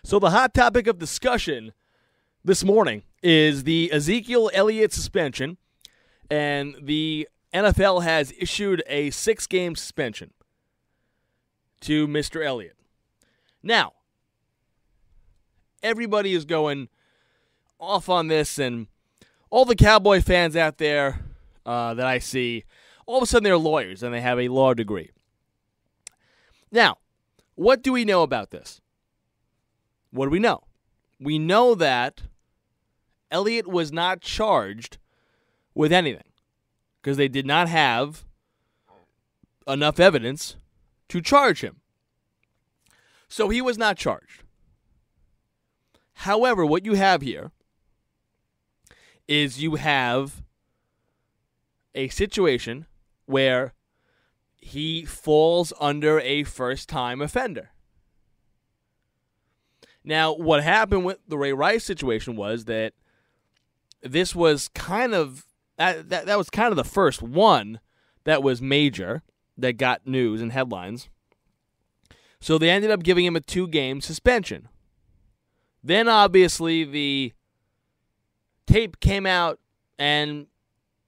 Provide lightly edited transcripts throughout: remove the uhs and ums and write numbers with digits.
So the hot topic of discussion this morning is the Ezekiel Elliott suspension, and the NFL has issued a 6-game suspension to Mr. Elliott. Now, everybody is going off on this, and all the Cowboy fans out there that I see, all of a sudden they're lawyers and they have a law degree. Now, what do we know about this? What do we know? We know that Elliott was not charged with anything because they did not have enough evidence to charge him. So he was not charged. However, what you have here is you have a situation where he falls under a first-time offender. Now, what happened with the Ray Rice situation was that this was kind of that was kind of the first one that was major that got news and headlines. So they ended up giving him a 2-game suspension. Then obviously the tape came out and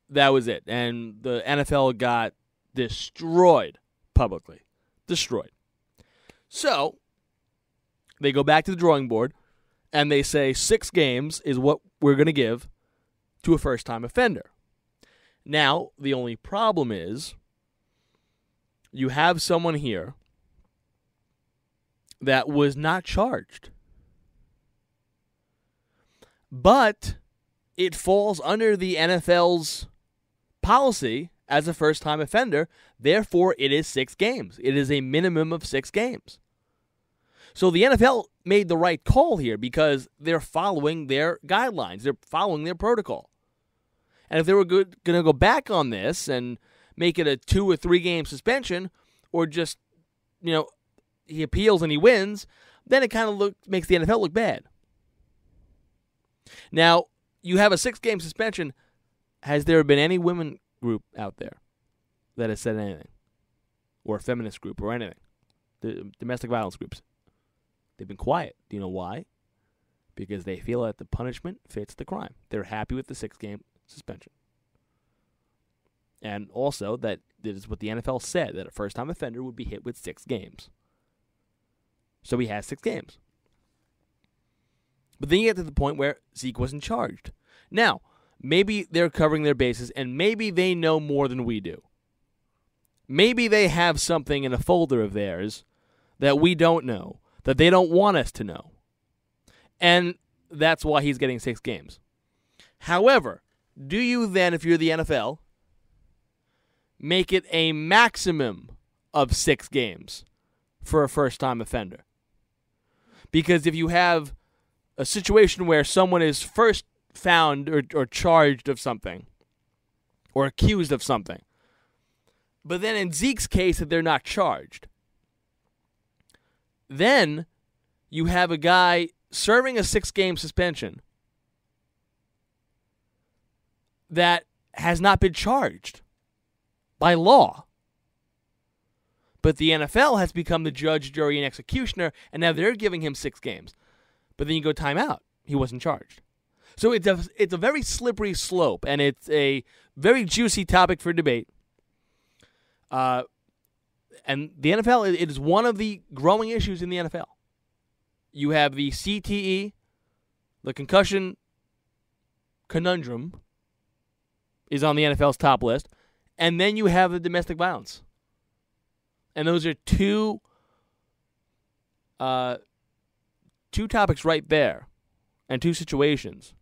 that was it. And the NFL got destroyed publicly. Destroyed. So they go back to the drawing board, and they say 6 games is what we're going to give to a first-time offender. Now, the only problem is you have someone here that was not charged. But it falls under the NFL's policy as a first-time offender. Therefore, it is 6 games. It is a minimum of 6 games. So the NFL made the right call here because they're following their guidelines. They're following their protocol. And if they were going to go back on this and make it a 2 or 3 game suspension, or just, he appeals and he wins, then it kind of makes the NFL look bad. Now, you have a 6-game suspension. Has there been any women group out there that has said anything? Or a feminist group or anything? The domestic violence groups. They've been quiet. Do you know why? Because they feel that the punishment fits the crime. They're happy with the 6-game suspension. And also that is what the NFL said, that a first-time offender would be hit with 6 games. So he has 6 games. But then you get to the point where Zeke wasn't charged. Now, maybe they're covering their bases, and maybe they know more than we do. Maybe they have something in a folder of theirs that we don't know, that they don't want us to know. And that's why he's getting 6 games. However, do you then, if you're the NFL, make it a maximum of 6 games for a first-time offender? Because if you have a situation where someone is first found or charged of something or accused of something, but then in Zeke's case that they're not charged, then you have a guy serving a 6-game suspension that has not been charged by law. But the NFL has become the judge, jury, and executioner, and now they're giving him 6 games. But then you go timeout. He wasn't charged. So it's a very slippery slope, and it's a very juicy topic for debate. And the NFL, it is one of the growing issues in the NFL. You have the CTE, the concussion conundrum is on the NFL's top list, and then you have the domestic violence. And those are two topics right there, and 2 situations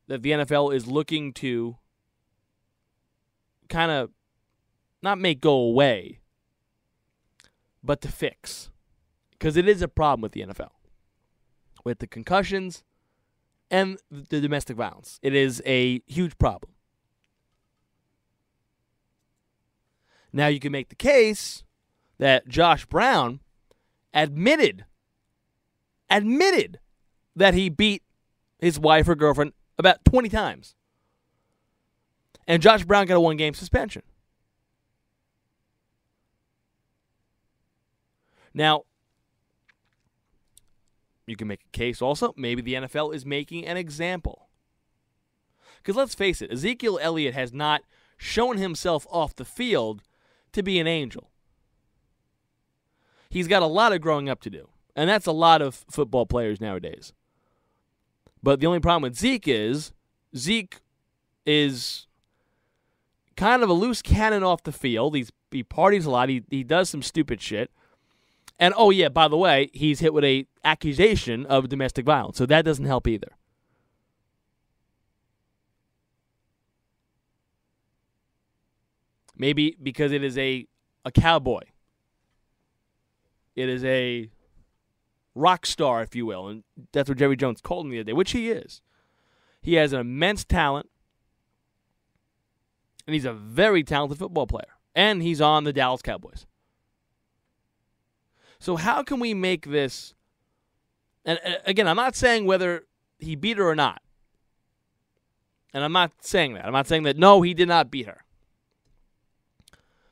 that the NFL is looking to kind of not make go away, but to fix. Because it is a problem with the NFL, with the concussions and the domestic violence. It is a huge problem. Now you can make the case that Josh Brown admitted that he beat his wife or girlfriend about 20 times. And Josh Brown got a 1-game suspension. Now, you can make a case also, maybe the NFL is making an example. Because let's face it, Ezekiel Elliott has not shown himself off the field to be an angel. He's got a lot of growing up to do, and that's a lot of football players nowadays. But the only problem with Zeke is kind of a loose cannon off the field. He parties a lot. He does some stupid shit. And, oh, yeah, by the way, he's hit with a accusation of domestic violence, so that doesn't help either. Maybe because it is a cowboy. It is a rock star, if you will, and that's what Jerry Jones called him the other day, which he is. He has an immense talent, and he's a very talented football player, and he's on the Dallas Cowboys. So how can we make this, and again, I'm not saying whether he beat her or not, and I'm not saying that. I'm not saying that, no, he did not beat her.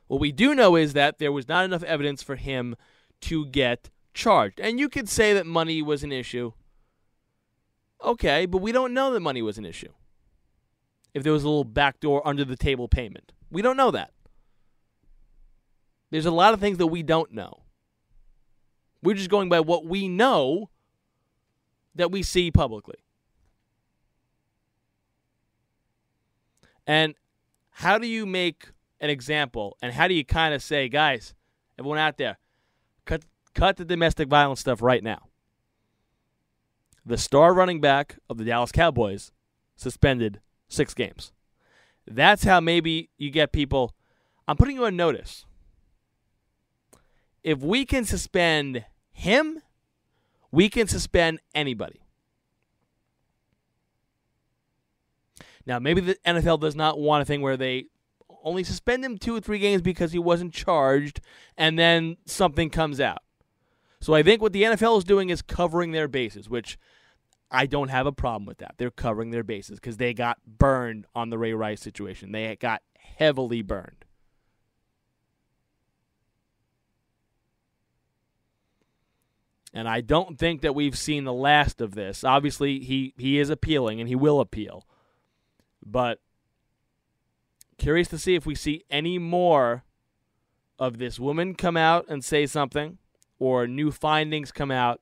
What we do know is that there was not enough evidence for him to get charged. And you could say that money was an issue. Okay, but we don't know that money was an issue. If there was a little backdoor under-the-table payment. We don't know that. There's a lot of things that we don't know. We're just going by what we know that we see publicly. And how do you make an example, and how do you kind of say, guys, everyone out there, cut the domestic violence stuff right now? The star running back of the Dallas Cowboys suspended 6 games. That's how maybe you get people. I'm putting you on notice. If we can suspend him, we can suspend anybody. Now, maybe the NFL does not want a thing where they only suspend him 2 or 3 games because he wasn't charged, and then something comes out. So I think what the NFL is doing is covering their bases, which I don't have a problem with that. They're covering their bases because they got burned on the Ray Rice situation. They got heavily burned. And I don't think that we've seen the last of this. Obviously, he is appealing, and he will appeal. But curious to see if we see any more of this woman come out and say something, or new findings come out.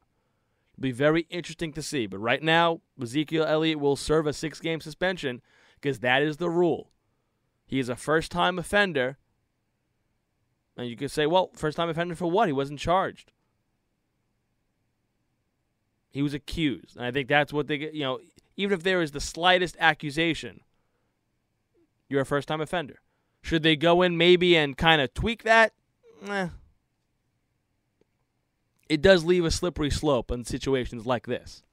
It'll be very interesting to see. But right now, Ezekiel Elliott will serve a 6-game suspension because that is the rule. He is a first-time offender. And you could say, well, first-time offender for what? He wasn't charged. He was accused. And I think that's what they get. Even if there is the slightest accusation, you're a first-time offender. Should they go in maybe and kind of tweak that? It does leave a slippery slope in situations like this.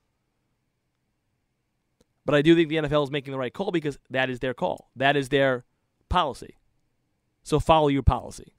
But I do think the NFL is making the right call because that is their call. That is their policy. So follow your policy.